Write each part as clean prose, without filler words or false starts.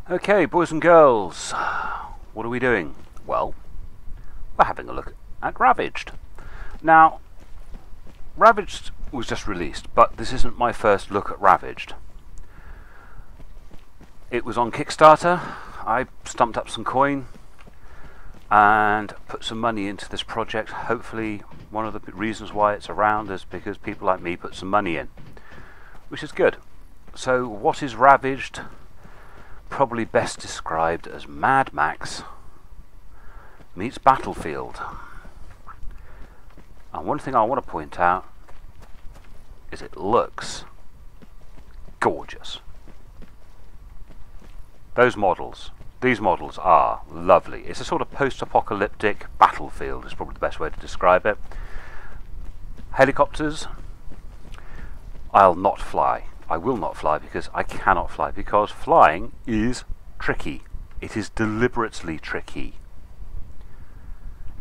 Okay, boys and girls, what are we doing? Well, we're having a look at Ravaged. Now, Ravaged was just released, but this isn't my first look at Ravaged. It was on Kickstarter. I stumped up some coin and put some money into this project. Hopefully, one of the reasons why it's around is because people like me put some money in, which is good. So, what is Ravaged? Probably best described as Mad Max meets Battlefield. And one thing I want to point out is it looks gorgeous. These models are lovely. It's a sort of post-apocalyptic battlefield is probably the best way to describe it. Helicopters, I'll not fly. I will not fly because I cannot fly, because flying is tricky. It is deliberately tricky.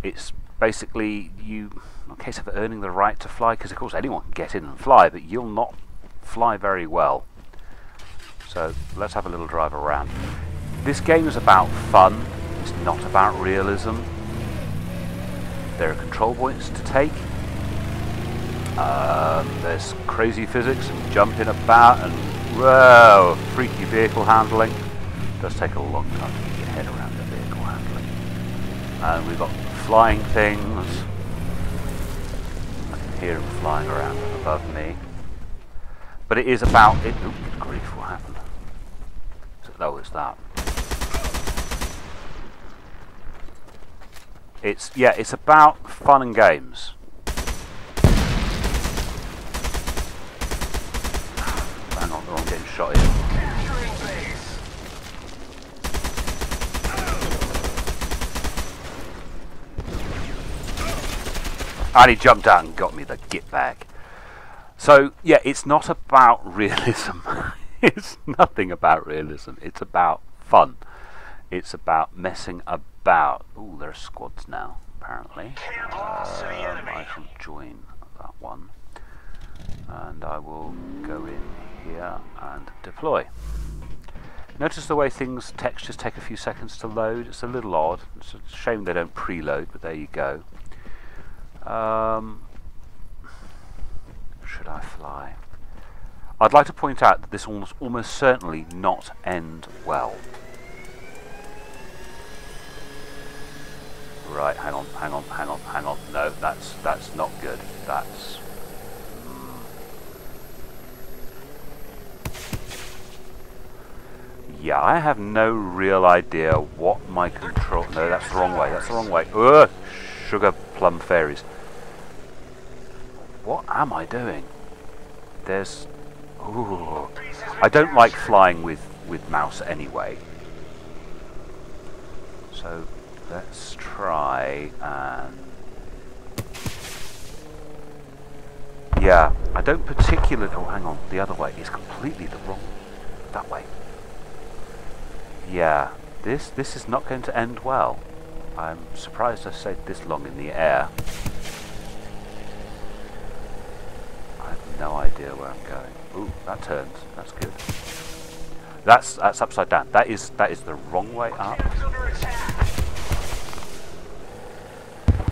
It's basically you, in a case of earning the right to fly, because of course anyone can get in and fly, but you'll not fly very well. So let's have a little drive around. This game is about fun. It's not about realism. There are control points to take. There's crazy physics and jumping about and whoa, freaky vehicle handling. It does take a long time to get your head around the vehicle handling. And we've got flying things. I can hear them flying around above me. But it is about it. Oh, good grief, what happened? Oh, it's that. It's about fun and games. Hang on, I'm getting shot in. And he jumped out and got me the git bag. So yeah, it's not about realism. It's nothing about realism. It's about fun. It's about messing about. Ooh, there are squads now, apparently. I shall join that one. And I will go in here and deploy. Notice the way textures take a few seconds to load. It's a little odd. It's a shame they don't preload, but there you go. Should I fly? I'd like to point out that this will almost certainly not end well. Right, hang on. No, that's not good. That's... Yeah, I have no real idea what my control... No, that's the wrong way, Ugh! Sugar plum fairies. What am I doing? There's... Ooh. I don't like flying with mouse anyway. So let's try and... Yeah, I don't particularly... Oh, hang on, the other way. It's completely the wrong... That way. Yeah, this is not going to end well. I'm surprised I stayed this long in the air. I have no idea where I'm going. Ooh, that turns. That's good. That's upside down. That is the wrong way up.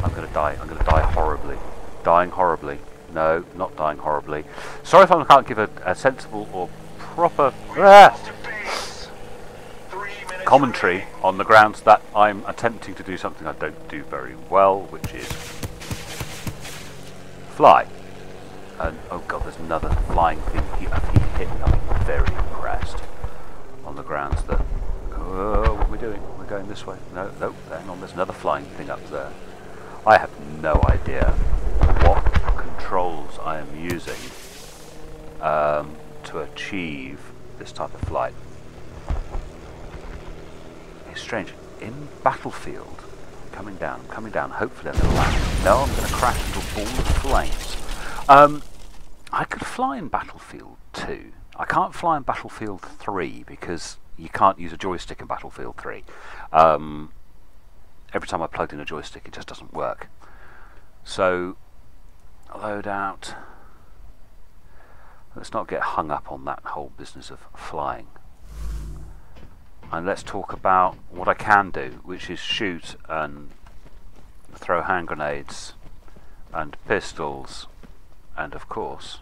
I'm gonna die. I'm gonna die horribly. Dying horribly. No, not dying horribly. Sorry if I can't give a sensible or proper commentary on the grounds that I'm attempting to do something I don't do very well, which is fly. And oh god, there's another flying thing he hit me. I'm very impressed on the grounds that what are we doing? We're going this way. No, hang on, there's another flying thing up there. I have no idea what controls I am using to achieve this type of flight. It's strange. In Battlefield, I'm coming down, hopefully I'm going to land. No, I'm going to crash into a ball of flames. I could fly in Battlefield 2. I can't fly in Battlefield 3 because you can't use a joystick in Battlefield 3. Every time I plugged in a joystick, it just doesn't work. So, load out. Let's not get hung up on that whole business of flying. And let's talk about what I can do, which is shoot and throw hand grenades and pistols and, of course,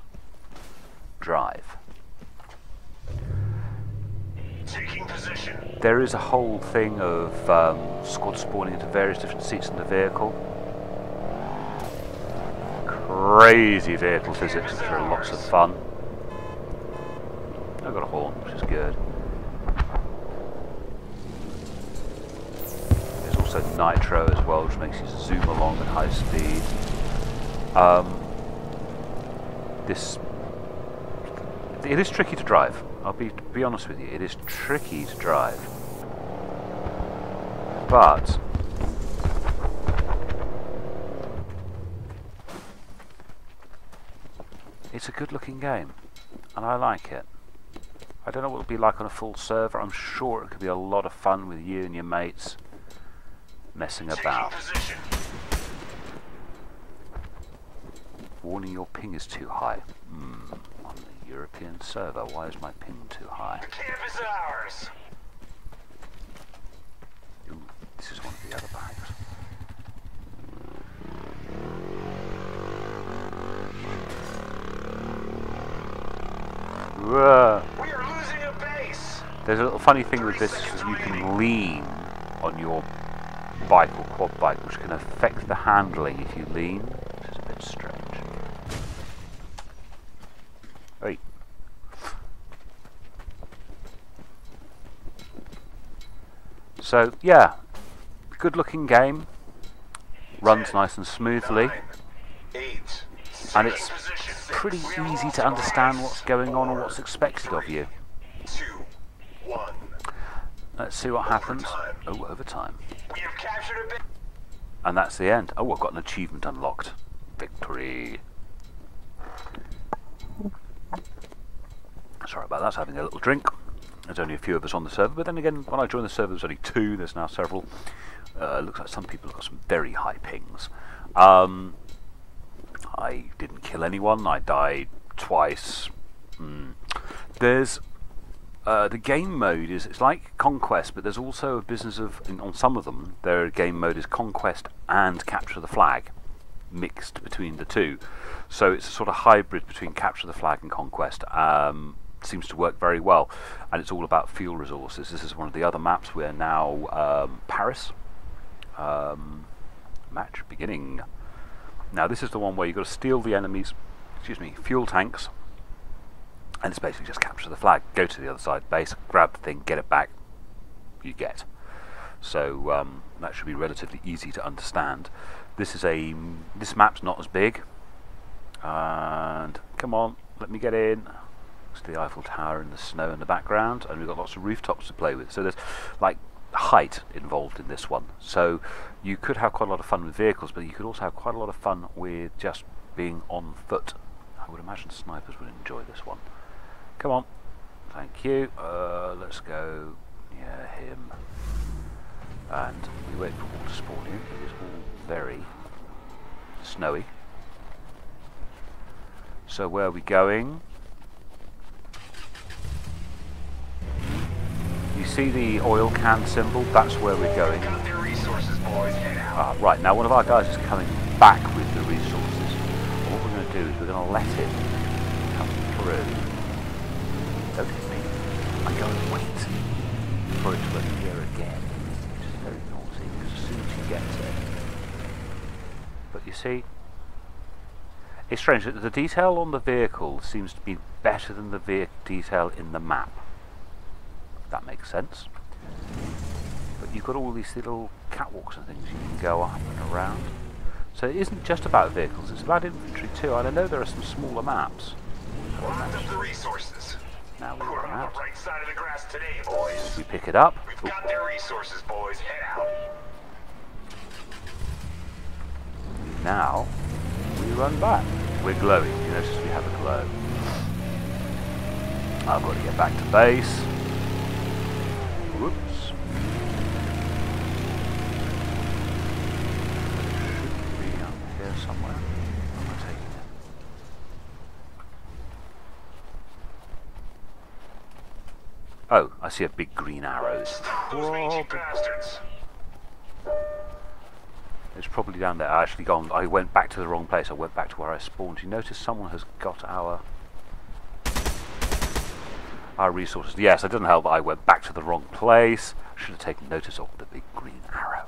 drive. Taking position. There is a whole thing of squad spawning into various different seats in the vehicle. Crazy vehicle physics, which are lots of fun. I've got a horn, which is good. There's also nitro as well, which makes you zoom along at high speed. It is tricky to drive. I'll be honest with you. It is tricky to drive, but it's a good-looking game, and I like it. I don't know what it'll be like on a full server. I'm sure it could be a lot of fun with you and your mates messing about. Warning, your ping is too high. On the European server, why is my ping too high? The camp is ours. Ooh, this is one of the other bags. Whoa. We are losing a base. There's a little funny thing with this, is you can lean on your bike or quad bike, which can affect the handling if you lean, which is a bit strange. Hey. So yeah, good looking game, runs nice and smoothly, 9, 8, and it's pretty easy to understand what's going on and what's expected of you. 2, 1. Let's see what happens. Oh, overtime. We have captured a base. And that's the end. Oh, I've got an achievement unlocked. Victory. Sorry about that, I was having a little drink. There's only a few of us on the server, but then again, when I joined the server, there's only 2. There's now several. Looks like some people have got some very high pings. I didn't kill anyone. I died twice. There's the game mode it's like Conquest, but there's also a business of on some of them. Their game mode is Conquest and Capture the Flag, mixed between the two. So it's a sort of hybrid between Capture the Flag and Conquest. Seems to work very well, and it's all about fuel resources. This is one of the other maps. We're now Paris. Match beginning. Now this is the one where you've got to steal the enemy's, fuel tanks, and it's basically just capture the flag, go to the other side base, grab the thing, get it back, you get. So that should be relatively easy to understand. This map's not as big, and come on, let me get in. It's the Eiffel Tower in the snow in the background, and we've got lots of rooftops to play with. So there's like height involved in this one. So you could have quite a lot of fun with vehicles, but you could also have quite a lot of fun with just being on foot. I would imagine snipers would enjoy this one. Come on. Thank you. Let's go near him. And we wait for all to spawn in. It is all very snowy. So where are we going? You see the oil can symbol? That's where we're going. Got their resources, boys. Head out. Right, now one of our guys is coming back with the resources. What we're going to do is we're going to let him come through. Don't hit me. I'm going to wait for it to appear again, which is very naughty, because as soon as he gets it. But you see, it's strange that the detail on the vehicle seems to be better than the detail in the map. That makes sense. But you've got all these little catwalks and things you can go up and around. So it isn't just about vehicles, it's about infantry too. And I know there are some smaller maps. Locked up the resources. Now we We're run on out. the right side of the grass today, boys. We pick it up. We've got their resources, boys. Head out. Now we run back. We're glowing. You notice we have a glow. I've got to get back to base. Whoops. Should be up here somewhere. I'm not taking it. Oh, I see a big green arrow. Stop those mangy bastards. It's probably down there. I actually gone. I went back to the wrong place. I went back to where I spawned. You notice someone has got our resources. Yes, it doesn't help that I went back to the wrong place. I should have taken notice of the big green arrow.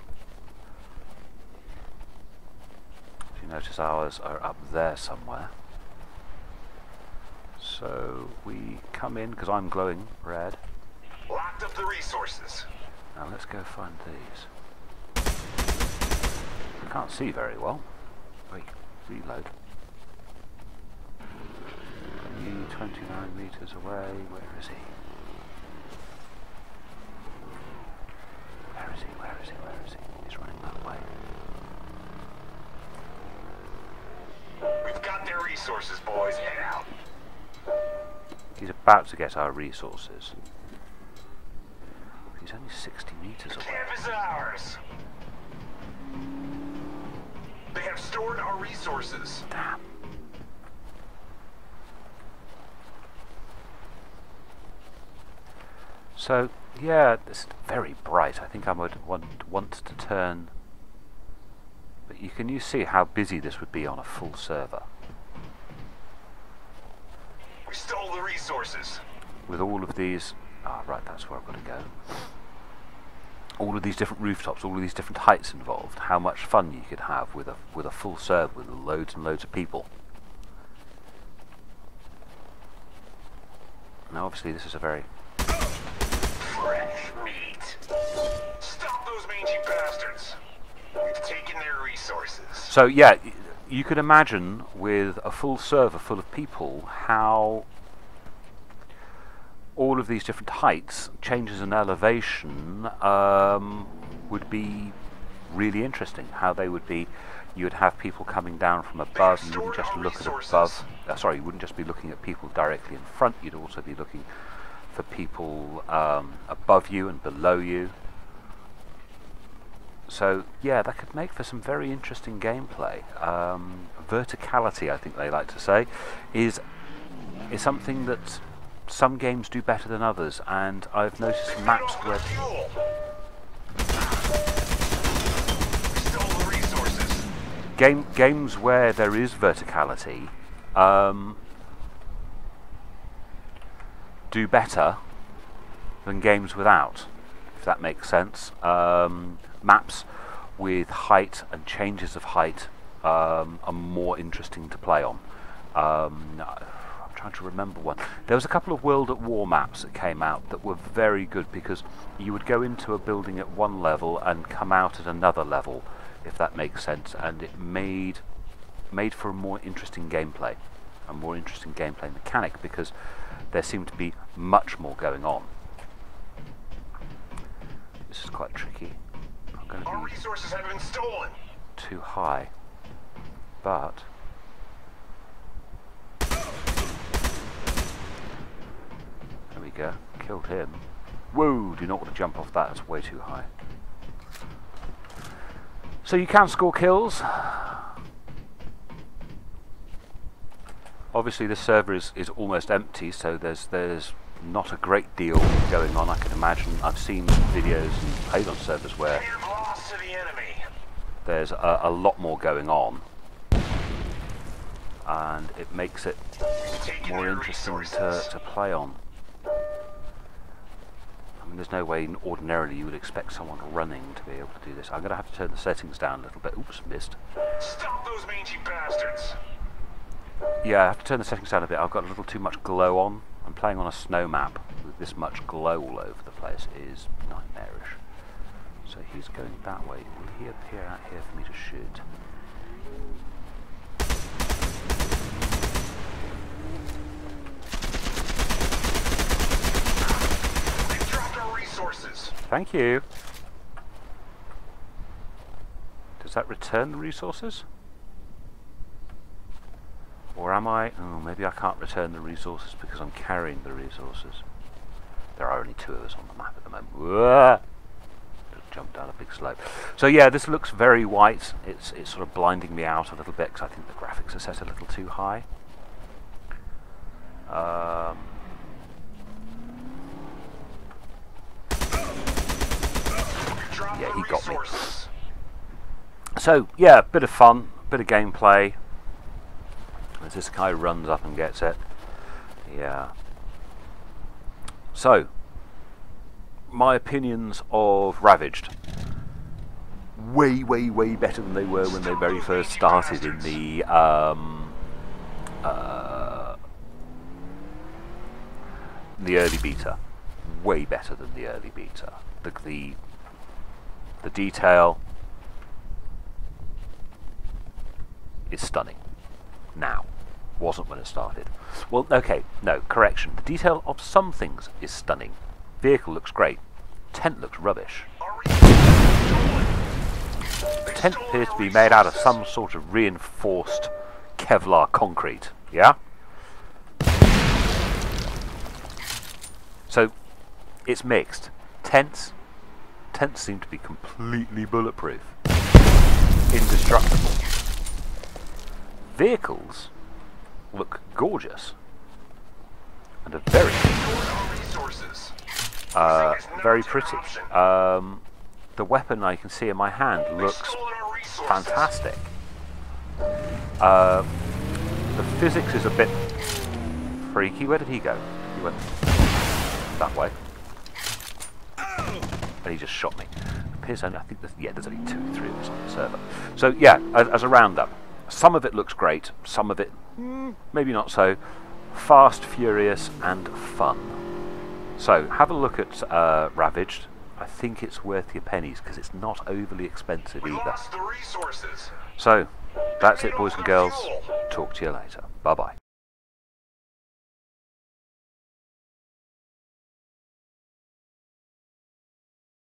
If you notice, ours are up there somewhere. So we come in because I'm glowing red. Locked up the resources. Now let's go find these. I can't see very well. Wait, reload. 29 meters away. Where is he? Where is he? Where is he? Where is he? He's running that way. We've got their resources, boys. Head out. He's about to get our resources. He's only 60 meters away. Camp is ours. They have stored our resources. Damn. So, yeah, it's very bright. I think I would want to turn... But you see how busy this would be on a full server. We stole the resources. With all of these... Ah, right, that's where I've got to go. All of these different rooftops, all of these different heights involved. How much fun you could have with a full server with loads and loads of people. Now, obviously, this is a very... Fresh meat. Stop those mangy bastards. We've taken their resources. So, yeah, you could imagine with a full server full of people how all of these different heights, changes in elevation, would be really interesting. How they would be, you would have people coming down from above, you wouldn't just look at above, sorry, you wouldn't just be looking at people directly in front, you'd also be looking for people above you and below you. So yeah, that could make for some very interesting gameplay. Verticality, I think they like to say, is something that some games do better than others, and I've noticed maps where games where there is verticality do better than games without, if that makes sense. Maps with height and changes of height are more interesting to play on. I'm trying to remember one. There was a couple of World at War maps that came out that were very good, because you would go into a building at one level and come out at another level, if that makes sense, and it made for a more interesting gameplay, a more interesting gameplay mechanic, because there seemed to be much more going on. This is quite tricky. I'm going to Our resources have been stolen. Too high, but there we go. Killed him. Whoa! Do not want to jump off that. That's way too high. So you can score kills. Obviously, the server is almost empty, so there's not a great deal going on. I can imagine. I've seen videos and played on servers where there's a lot more going on, and it makes it more interesting to play on. I mean, there's no way ordinarily you would expect someone running to be able to do this. I'm going to have to turn the settings down a little bit. Oops, missed. Stop those mangy bastards. Yeah, I have to turn the settings down a bit. I've got a little too much glow on. I'm playing on a snow map with this much glow all over the place. It is nightmarish. So he's going that way. Will he appear out here for me to shoot? They've dropped our resources. Thank you. Does that return the resources? Or am I... Oh, maybe I can't return the resources because I'm carrying the resources. There are only two of us on the map at the moment. Whoa! Just jumped down a big slope. So yeah, this looks very white. It's sort of blinding me out a little bit because I think the graphics are set a little too high. Drop Yeah, the he got me. resources. So, yeah, bit of fun, bit of gameplay. As this guy runs up and gets it. Yeah. So, my opinions of Ravaged. Way, way, way better than they were when they very first started in the early beta. Way better than the early beta. The detail is stunning now. Wasn't when it started. Well, okay, no, correction. The detail of some things is stunning. Vehicle looks great. Tent looks rubbish. The tent appears to be made out of some sort of reinforced Kevlar concrete. Yeah? So, it's mixed. Tents seem to be completely bulletproof. Indestructible. Vehicles look gorgeous and are very pretty. The weapon I can see in my hand looks fantastic. The physics is a bit freaky. Where did he go? He went that way. And he just shot me. Appears only, I think there's only 2 or 3 of us on the server. So yeah, as a roundup, some of it looks great, some of it maybe not so. Fast, furious, and fun. So have a look at Ravaged. I think it's worth your pennies because it's not overly expensive either. So that's it, boys and girls. Talk to you later. Bye bye.